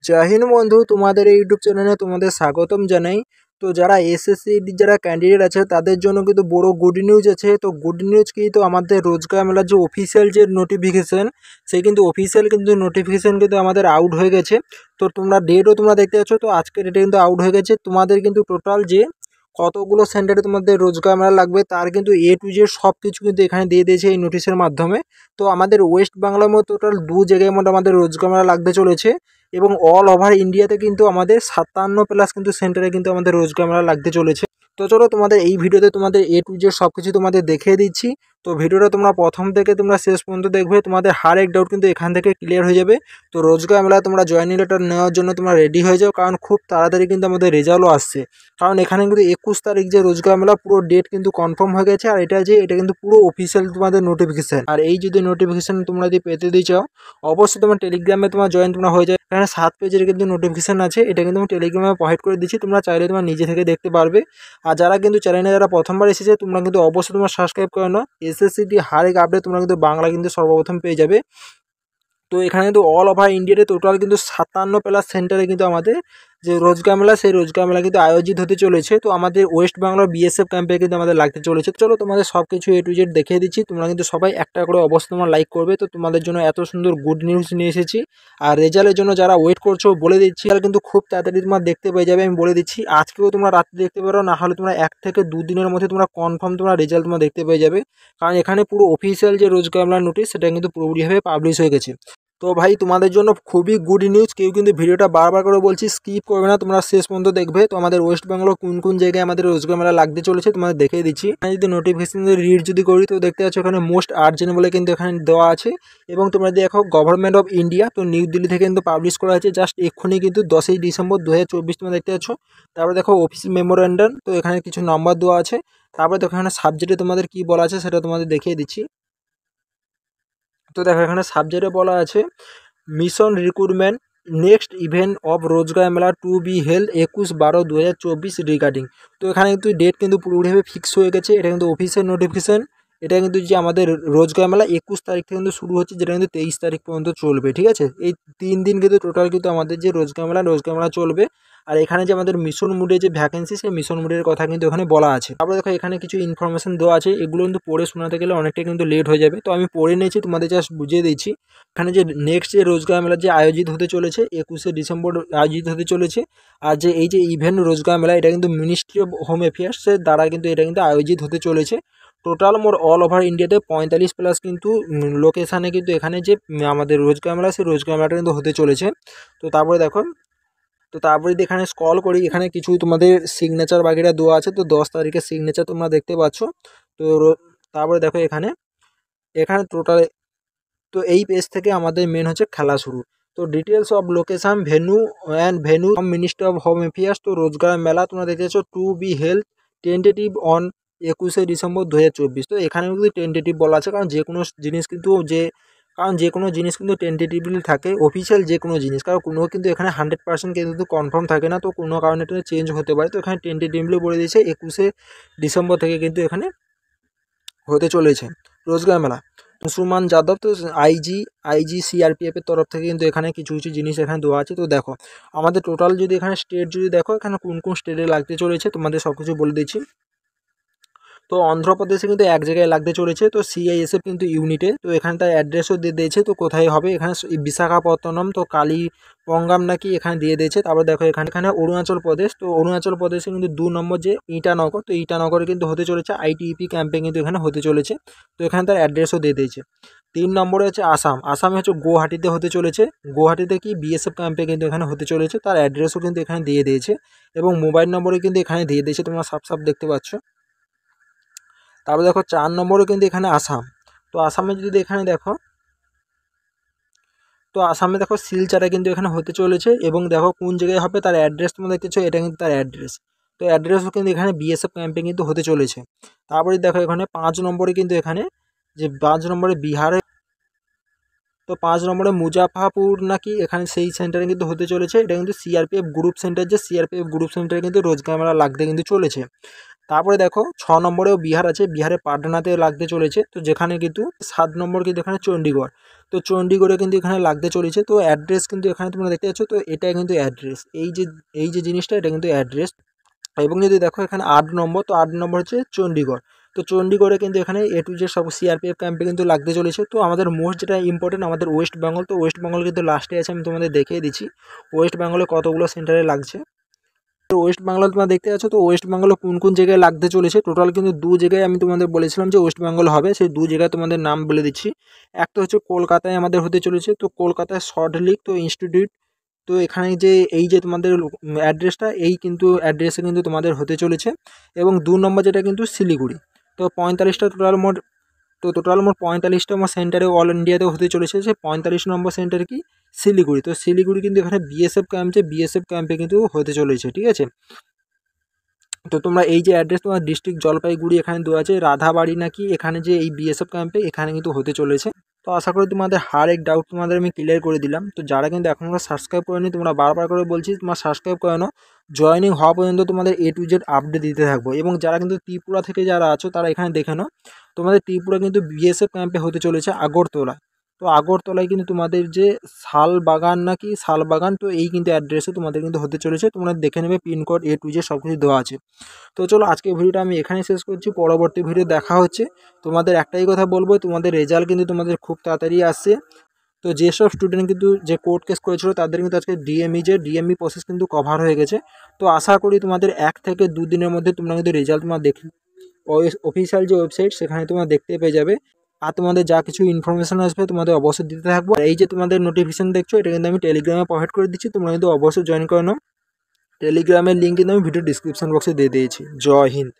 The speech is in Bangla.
জয় হিন্দ বন্ধু, তোমাদের এই ইউটিউব চ্যানেলে তোমাদের স্বাগতম জানাই। তো যারা এসএসসি যারা ক্যান্ডিডেট আছে তাদের জন্য কিন্তু বড় গুড নিউজ আছে। তো গুড নিউজ কি, তো আমাদের রোজগার মেলার যে অফিসিয়াল যে নোটিফিকেশন, সেই কিন্তু অফিসিয়াল কিন্তু নোটিফিকেশন কিন্তু আমাদের আউট হয়ে গেছে। তো তোমরা ডেটও তোমরা দেখতে পাচ্ছ, তো আজকের ডেটে কিন্তু আউট হয়ে গেছে। তোমাদের কিন্তু টোটাল যে কতগুলো সেন্টারে তোমাদের রোজগার মেলা লাগবে তার কিন্তু এ টু জেড সব কিছু কিন্তু এখানে দিয়ে দিয়েছে এই নোটিশের মাধ্যমে। তো আমাদের ওয়েস্ট বাংলার মধ্যে টোটাল 2 জায়গার মধ্যে আমাদের রোজগার মেলা লাগতে চলেছে, এবং অল ওভার ইন্ডিয়াতে কিন্তু আমাদের 57+ কিন্তু সেন্টারে কিন্তু আমাদের রোজগার মেলা লাগতে চলেছে। তো চলো তোমাদের এই ভিডিওতে তোমাদের এ টু জেড সব কিছু তোমাদের দেখিয়ে দিচ্ছি। তো ভিডিওটা তোমরা প্রথম থেকে তোমরা শেষ পর্যন্ত দেখবে, তোমাদের হার এক ডাউট কিন্তু এখান থেকে ক্লিয়ার হয়ে যাবে। তো রোজগার মেলা তোমরা জয়েনিং লেটার নেওয়ার জন্য তোমরা রেডি হয়ে যাও, কারণ খুব তাড়াতাড়ি কিন্তু আমাদের রেজাল্টও আসছে। কারণ এখানে কিন্তু 21 তারিখ যে রোজগার মেলা পুরো ডেট কিন্তু কনফার্ম হয়ে গেছে, আর এটা কিন্তু পুরো অফিসিয়াল তোমাদের নোটিফিকেশন। আর এই যদি নোটিফিকেশন তোমরা যদি পেতে দিয়ে চাও, অবশ্যই তোমার টেলিগ্রামে তোমার জয়েন তোমরা হয়ে যায়। এখানে 7 পেজের কিন্তু নোটিফিকেশন আছে, এটা কিন্তু আমি টেলিগ্রামে প্রোভাইড করে দিচ্ছি, তোমরা চাইলে তোমার নিজে থেকে দেখতে পারবে। আর যারা কিন্তু চ্যানেলে যারা প্রথমবার এসেছে, তোমরা কিন্তু অবশ্যই তোমার সাবস্ক্রাইব করে নাও। এসএসসি হার এক আপডেট তোমরা কিন্তু বাংলা কিন্তু সর্বপ্রথম পেয়ে যাবে। তো এখানে কিন্তু অল ওভার ইন্ডিয়াতে টোটাল কিন্তু 57+ সেন্টারে কিন্তু আমাদের যে রোজগার মেলা, সেই রোজগার মেলা কিন্তু আয়োজিত হতে চলেছে। তো আমাদের ওয়েস্ট বাংলার বিএসএফ ক্যাম্পে কিন্তু আমাদের লাগতে চলেছে। চলো তোমাদের সব কিছু এ টু জেড দেখিয়ে দিচ্ছি। তোমরা কিন্তু সবাই একটা করে অবশ্যই তোমার লাইক করবে। তো তোমাদের জন্য এত সুন্দর গুড নিউজ নিয়ে এসেছি। আর রেজাল্টের জন্য যারা ওয়েট করছো বলে দিচ্ছি, তারা কিন্তু খুব তাড়াতাড়ি তোমার দেখতে পেয়ে যাবে। আমি বলে দিচ্ছি, আজকেও তোমরা রাত্রে দেখতে পারো, না হলে তোমরা 1 থেকে 2 দিনের মধ্যে তোমরা কনফার্ম তোমরা রেজাল্ট তোমরা দেখতে পেয়ে যাবে। কারণ এখানে পুরো অফিসিয়াল যে রোজগার মেলার নোটিশ, সেটা কিন্তু পুরোপুরিভাবে পাবলিশ হয়ে গেছে। তো ভাই তোমাদের জন্য খুবই গুড নিউজ। কেউ কিন্তু ভিডিওটা বারবার করে বলছি স্কিপ করবে না, তোমরা শেষ পর্যন্ত দেখবে। তো আমাদের ওয়েস্ট বেঙ্গল কোন কোন জায়গায় আমাদের রোজগার মেলা লাগতে চলেছে তোমাদের দেখিয়ে দিচ্ছি। এখানে যদি নোটিফিকেশন রিড যদি করি, তো দেখতে পাচ্ছ এখানে মোস্ট আর্জেন্ট বলে কিন্তু এখানে দেওয়া আছে। এবং তোমরা দেখো গভর্নমেন্ট অফ ইন্ডিয়া, তো নিউ দিল্লি থেকে কিন্তু পাবলিশ করা হয়েছে জাস্ট এক্ষুনি কিন্তু 10ই ডিসেম্বর 2024 তোমরা দেখতে পাচ্ছ। তারপরে দেখো অফিস মেমোরেন্ডাম, তো এখানে কিছু নাম্বার দেওয়া আছে। তারপরে দেখো এখানে সাবজেক্টে তোমাদের কি বলা আছে সেটা তোমাদের দেখিয়ে দিচ্ছি। তো দেখো এখানে সাবজেক্টে বলা আছে mission recruitment next event of রোজগার মেলা টু বি হেল্ড 21/12/2024 রিগার্ডিং। তো এখানে কিন্তু ডেট কিন্তু পুরোপুরিভাবে ফিক্স হয়ে গেছে। এটা কিন্তু অফিসিয়াল নোটিফিকেশন। এটা কিন্তু যে আমাদের রোজগার মেলা 21 তারিখ থেকে কিন্তু শুরু হচ্ছে, যেটা কিন্তু 23 তারিখ পর্যন্ত চলবে। ঠিক আছে, এই 3 দিন কিন্তু টোটাল কিন্তু আমাদের যে রোজগার মেলা চলবে। আর এখানে যে আমাদের মিশন মুডে যে ভ্যাকেন্সি, সেই মিশন মুডের কথা কিন্তু এখানে বলা আছে। তারপরে দেখো এখানে কিছু ইনফরমেশন দেওয়া আছে, এগুলো কিন্তু পড়ে শোনাতে গেলে অনেকটা কিন্তু লেট হয়ে যাবে। তো আমি পড়ে নিয়েছি, তোমাদের জাস্ট বুঝিয়ে দিচ্ছি। এখানে যে নেক্সট যে রোজগার মেলা যে আয়োজিত হতে চলেছে 21শে ডিসেম্বর আয়োজিত হতে চলেছে। আর যে এই যে ইভেন্ট রোজগার মেলা, এটা কিন্তু মিনিস্ট্রি অফ হোম অ্যাফেয়ার্সের দ্বারা কিন্তু এটা কিন্তু আয়োজিত হতে চলেছে। টোটাল মোর অল ওভার ইন্ডিয়াতে 45+ কিন্তু লোকেশানে কিন্তু এখানে যে আমাদের রোজগার মেলা, সেই রোজগার মেলাটা কিন্তু হতে চলেছে। তো তারপরে দেখো, তো তারপরে যদি এখানে স্ক্রল করি, এখানে কিছু তোমাদের সিগনেচার বাগেরা দেওয়া আছে। তো 10 তারিখের সিগনেচার তোমরা দেখতে পাচ্ছ। তো তারপরে দেখো এখানে এখানে টোটাল, তো এই পেজ থেকে আমাদের মেন হচ্ছে খেলা শুরু। তো details of location venue minister of home affairs. তো রোজগার মেলা তোমরা দেখেছো to be held tentative on 21শে ডিসেম্বর 2024। তো এখানে কিন্তু টেন্টেটিভ বলা আছে, কারণ যে কোনো জিনিস কিন্তু টেন্টেটিভলি থাকে, অফিসিয়াল যে কোনো জিনিস, কারণ কোনো কিন্তু এখানে 100% কিন্তু কনফার্ম থাকে না। তো কোনো কারণে এটা চেঞ্জ হতে পারে। তো এখানে টেন্টেটিভলি বলে দিয়েছে 21শে ডিসেম্বর থেকে কিন্তু এখানে হতে চলেছে রোজগার মেলা। মুসলমান যাদব, তো আইজি সিআরপিএফের তরফ থেকে কিন্তু এখানে কিছু কিছু জিনিস এখানে দেওয়া আছে। তো দেখো আমাদের টোটাল যদি এখানে স্টেট যদি দেখো, এখানে কোন কোন স্টেটে লাগতে চলেছে তোমাদের সব কিছু বলে দিচ্ছি। তো অন্ধ্রপ্রদেশে কিন্তু এক জায়গায় লাগতে চলেছে, তো সিআইএসএফ কিন্তু ইউনিটে। তো এখানে তার অ্যাড্রেসও দিয়ে দিয়েছে, তো কোথায় হবে এখানে বিশাখাপত্তনম, তো কালীপঙ্গাম নাকি এখানে দিয়ে দিয়েছে। তারপর দেখো এখানে অরুণাচল প্রদেশ, তো অরুণাচল প্রদেশে কিন্তু 2 নম্বর যে ইটানগর, তো ইটানগরে কিন্তু হতে চলেছে আইটিইপি ক্যাম্পে কিন্তু এখানে হতে চলেছে। তো এখানে তার অ্যাড্রেসও দিয়ে দিয়েছে। 3 নম্বরে হচ্ছে আসামে হচ্ছে গুয়াহাটিতে হতে চলেছে। গুয়াহাটিতে কি বিএসএফ ক্যাম্পে কিন্তু এখানে হতে চলেছে, তার অ্যাড্রেসও কিন্তু এখানে দিয়ে দিয়েছে, এবং মোবাইল নম্বরে কিন্তু এখানে দিয়ে দিয়েছে, তোমরা সাব দেখতে পাচ্ছ। তারপর দেখো 4 নম্বরও কিন্তু এখানে আসাম। তো আসামে যদি এখানে দেখো, তো আসামে দেখো শিলচরে কিন্তু এখানে হতে চলেছে, এবং দেখো কোন জায়গায় হবে তার অ্যাড্রেস তোমরা দেখতেছো, এটা কিন্তু তার অ্যাড্রেস। তো অ্যাড্রেসও কিন্তু এখানে বিএসএফ ক্যাম্পে কিন্তু হতে চলেছে। তারপরে দেখো এখানে 5 নম্বরে কিন্তু এখানে যে 5 নম্বরে বিহারে, তো 5 নম্বরে মুজাফাপুর নাকি এখানে সেই সেন্টারে কিন্তু হতে চলেছে। এটা কিন্তু সিআরপিএফ গ্রুপ সেন্টার, যে সিআরপিএফ গ্রুপ সেন্টারে কিন্তু রোজগার মেলা লাগতে কিন্তু চলেছে। তারপরে দেখো 6 নম্বরেও বিহার আছে, বিহারে পাটনাতে লাগতে চলেছে। তো যেখানে কিন্তু 7 নম্বর কিন্তু এখানে চণ্ডীগড়, তো চণ্ডীগড়ে কিন্তু এখানে লাগতে চলেছে। তো অ্যাড্রেস কিন্তু এখানে তোমরা দেখতে পাচ্ছ, তো এটা কিন্তু অ্যাড্রেস, এই যে জিনিসটা এটা কিন্তু অ্যাড্রেস। এবং যদি দেখো এখানে 8 নম্বর, তো 8 নম্বর হচ্ছে চণ্ডীগড়। তো চণ্ডীগড়ে কিন্তু এখানে এ টু জেড সব সিআরপিএফ ক্যাম্পে কিন্তু লাগতে চলেছে। তো আমাদের মোস্ট যেটা ইম্পর্টেন্ট আমাদের ওয়েস্ট বেঙ্গল, তো ওয়েস্ট বেঙ্গল কিন্তু লাস্টে আছে, আমি তোমাদের দেখিয়ে দিচ্ছি ওয়েস্ট বেঙ্গলে কতগুলো সেন্টারে লাগছে। তো ওয়েস্ট বেঙ্গল তোমরা দেখতে পাচ্ছ, তো ওয়েস্ট বেঙ্গলে কোন কোন জায়গায় লাগতে চলেছে। টোটাল কিন্তু 2 জায়গায় আমি তোমাদের বলেছিলাম যে ওয়েস্ট বেঙ্গল হবে, সেই 2 জায়গায় তোমাদের নাম বলে দিচ্ছি। একটা হচ্ছে কলকাতায় আমাদের হতে চলেছে, তো কলকাতায় সল্টলেক তো ইনস্টিটিউট। তো এখানে যে এই যে তোমাদের অ্যাড্রেসটা, এই কিন্তু অ্যাড্রেসে কিন্তু তোমাদের হতে চলেছে। এবং 2 নম্বর যেটা কিন্তু শিলিগুড়ি। তো 45টা টোটাল মোট 45টা আমার সেন্টারে অল ইন্ডিয়াতে হতে চলেছে। সে 45 নম্বর সেন্টার কি শিলিগুড়ি। তো শিলিগুড়ি কিন্তু এখানে বিএসএফ ক্যাম্পে কিন্তু হতে চলেছে, ঠিক আছে। তো তোমরা এই যে অ্যাড্রেস তোমার ডিস্ট্রিক্ট জলপাইগুড়ি এখানে দেওয়া আছে, রাধাবাড়ি নাকি এখানে যে এই বিএসএফ ক্যাম্পে এখানে কিন্তু হতে চলেছে। তো আশা করি তোমাদের হার এক ডাউট তোমাদের আমি ক্লিয়ার করে দিলাম। তো যারা কিন্তু এখনও সাবস্ক্রাইব করেনি, তোমরা বারবার করে বলছি তোমার সাবস্ক্রাইব করে নাও। জয়েনিং হওয়া পর্যন্ত তোমাদের এ টু জেড আপডেট দিতে থাকবো। এবং যারা কিন্তু ত্রিপুরা থেকে যারা আছো তারা এখানে দেখে নাও, তোমাদের ত্রিপুরা কিন্তু বিএসএফ ক্যাম্পে হতে চলেছে আগরতলা। তো আগরতলায় কিন্তু তোমাদের যে শালবাগান, তো এই কিন্তু অ্যাড্রেসে তোমাদের কিন্তু হতে চলেছে। তোমরা দেখে নেবে পিনকোড এ টু জেড সব কিছু দেওয়া আছে। তো চলো আজকে ভিডিওটা আমি এখানেই শেষ করছি, পরবর্তী ভিডিও দেখা হচ্ছে। তোমাদের একটাই কথা বলবো, তোমাদের রেজাল্ট কিন্তু তোমাদের খুব তাড়াতাড়ি আসছে। তো যেসব স্টুডেন্ট কিন্তু যে কোর্ট কেস করেছিল তাদের কিন্তু আজকে ডিএমই প্রসেস কিন্তু কভার হয়ে গেছে। তো আশা করি তোমাদের 1 থেকে 2 দিনের মধ্যে তোমরা কিন্তু রেজাল্ট তোমার অফিসিয়াল যে ওয়েবসাইট সেখানে তোমরা দেখতে পেয়ে যাবে। আর তোমাদের যা কিছু ইনফরমেশন আসবে তোমাদের অবশ্যই দিতে থাকবো। আর এই যে তোমাদের নোটিফিকেশন দেখছো এটা কিন্তু আমি টেলিগ্রামে প্রোভাইড করে দিচ্ছি, তোমরা কিন্তু অবশ্যই জয়েন করে নাও। টেলিগ্রামের লিঙ্ক কিন্তু আমি ভিডিও ডিসক্রিপশন বক্সে দিয়ে দিয়েছি। জয় হিন্দ।